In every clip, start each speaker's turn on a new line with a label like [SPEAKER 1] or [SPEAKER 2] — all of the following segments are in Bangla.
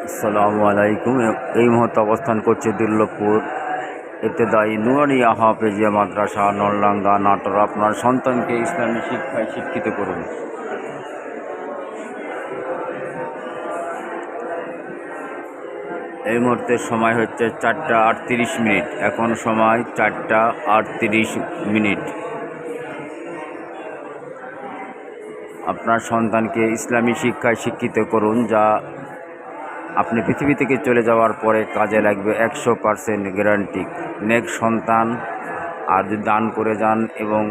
[SPEAKER 1] আসসালামু আলাইকুম। এই মুহূর্তে অবস্থান করছে দুর্লভপুর ইবতেদায়ী নুরানিয়া হাফেজিয়া মাদ্রাসা নলডাঙ্গা নাটোর। আপনার সন্তানকে ইসলামী শিক্ষায় শিক্ষিত করুন। এই মুহূর্তে সময় হচ্ছে 4টা 38 মিনিট। এখন সময় 4টা 38 মিনিট। আপনার সন্তানকে ইসলামী শিক্ষায় শিক্ষিত করুন, যা আপনি পৃথিবী থেকে চলে যাওয়ার পরে কাজে লাগবে। 100% গ্যারান্টি। নেক সন্তান আর যদি দান করে যান এবং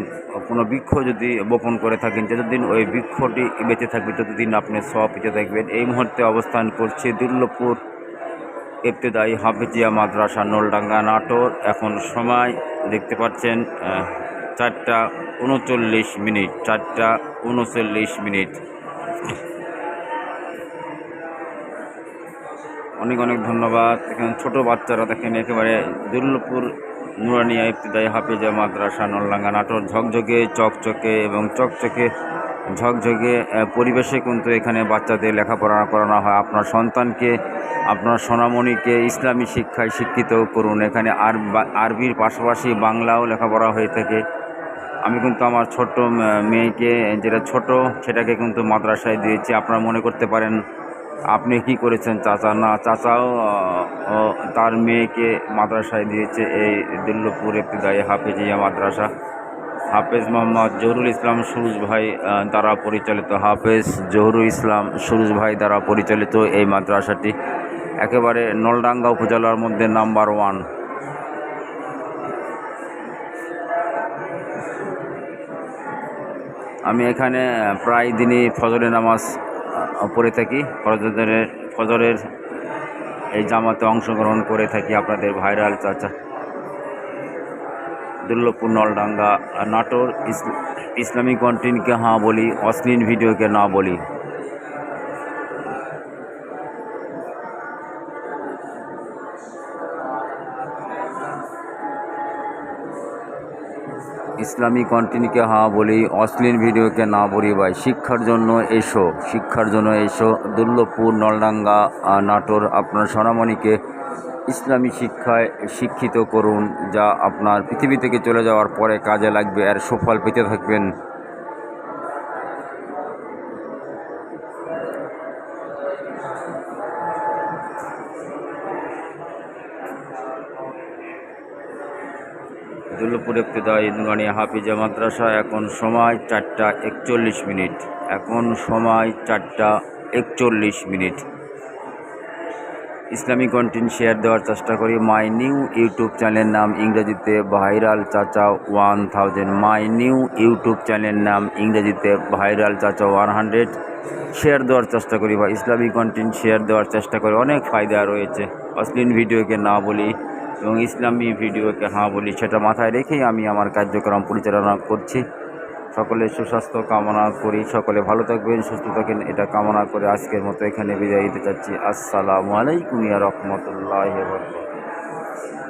[SPEAKER 1] কোনো বৃক্ষ যদি বপন করে থাকেন, যতদিন ওই বৃক্ষটি বেঁচে থাকবে ততদিন আপনি সওয়াব পেতে থাকবেন। এই মুহূর্তে অবস্থান করছে দুর্লভপুর ইবতেদায়ী হাফেজিয়া মাদ্রাসা নলডাঙ্গা নাটোর। এখন সময় দেখতে পাচ্ছেন 4টা 39 মিনিট। 4টা 39 মিনিট। অনেক অনেক ধন্যবাদ। এখানে ছোটো বাচ্চারা দেখেন একেবারে দুর্লভপুর নুরানিয়া ইবতেদায়ী হাফেজিয়া মাদ্রাসা নলডাঙ্গা নাটোর ঝকঝকে চকচকে এবং ঝকঝকে পরিবেশে কিন্তু এখানে বাচ্চাদের লেখাপড়া করানো হয়। আপনার সন্তানকে, আপনার সোনামণিকে ইসলামী শিক্ষায় শিক্ষিত করুন। এখানে আরবির পাশাপাশি বাংলাও লেখাপড়া হয়ে থাকে। আমি কিন্তু আমার ছোট্ট মেয়েকে, যেটা ছোট, সেটাকে কিন্তু মাদ্রাসায় দিয়েছি। আপনারা মনে করতে পারেন আপনি কি করেছেন চাচা। না, চাচাও তার মেয়েকে মাদ্রাসায় দিয়েছে এই দুর্লভপুর ইবতেদায়ী হাফেজিয়া মাদ্রাসা। হাফেজ মোহাম্মদ জহুরুল ইসলাম সুরুজ ভাই দ্বারা পরিচালিত, হাফেজ জহুরুল ইসলাম সুরুজ ভাই দ্বারা পরিচালিত এই মাদ্রাসাটি একেবারে নলডাঙ্গা উপজেলার মধ্যে নাম্বার 1। আমি এখানে প্রায় দিনই ফজরের নামাজ পড়ে থাকি। ফজরের এই জামাতে অংশগ্রহণ করে থাকি। আপনাদের ভাইরাল চাচা, दुर्लभपुर नलडांगा नाटोर। इस्लामी कंटेंट के हाँ बोली, अश्लील वीडियो के ना बोली। इस्लामी कंटेंट के हाँ बोली, अश्लील वीडियो के ना बोली। भाई शिक्षार जन्य एसो, शिक्षार जन्य एसो दुर्लभपुर नलडांगा नाटोर। आपनार सोनामणि के इस्लामी शिक्षाय शिक्षित करुन, जा आपनार पृथिवी थेके चले जाओयार परे काजे लागबे, एर सुफल पेते थाकबेन। दुर्लभपुर इब्तिदाई नुरानिया हाफिजिया माद्रासा। एखन समय 4टा 41 मिनिट। एखन समय 4टा 41 मिनिट। इस्लामी कन्टेंट शेयर देवार चेष्टा करी। माई निउ यूट्यूब चैनल नाम इंग्रेजीते भाइराल चाचा 1000। माई निउ यूट्यूब चैनल नाम इंग्रेजीते भाइराल चाचा 100 शेयर देवार चेष्टा करी। भाई इस्लामी कन्टेंट शेयर देवार चेष्टा करी। अनेक फायदा रयेछे। अश्लील भिडियो के ना बोली এবং ইসলামী ভিডিওকে হ্যাঁ বলি, সেটা মাথায় রেখেই আমি আমার কার্যক্রম পরিচালনা করছি। সকলে সুস্বাস্থ্য কামনা করি, সকলে ভালো থাকবেন, সুস্থ থাকেন, এটা কামনা করে আজকের মতো এখানে বিদায় দিতে চাচ্ছি। আসসালামু আলাইকুম ওয়া রাহমাতুল্লাহি ওয়া বারাকাতুহু।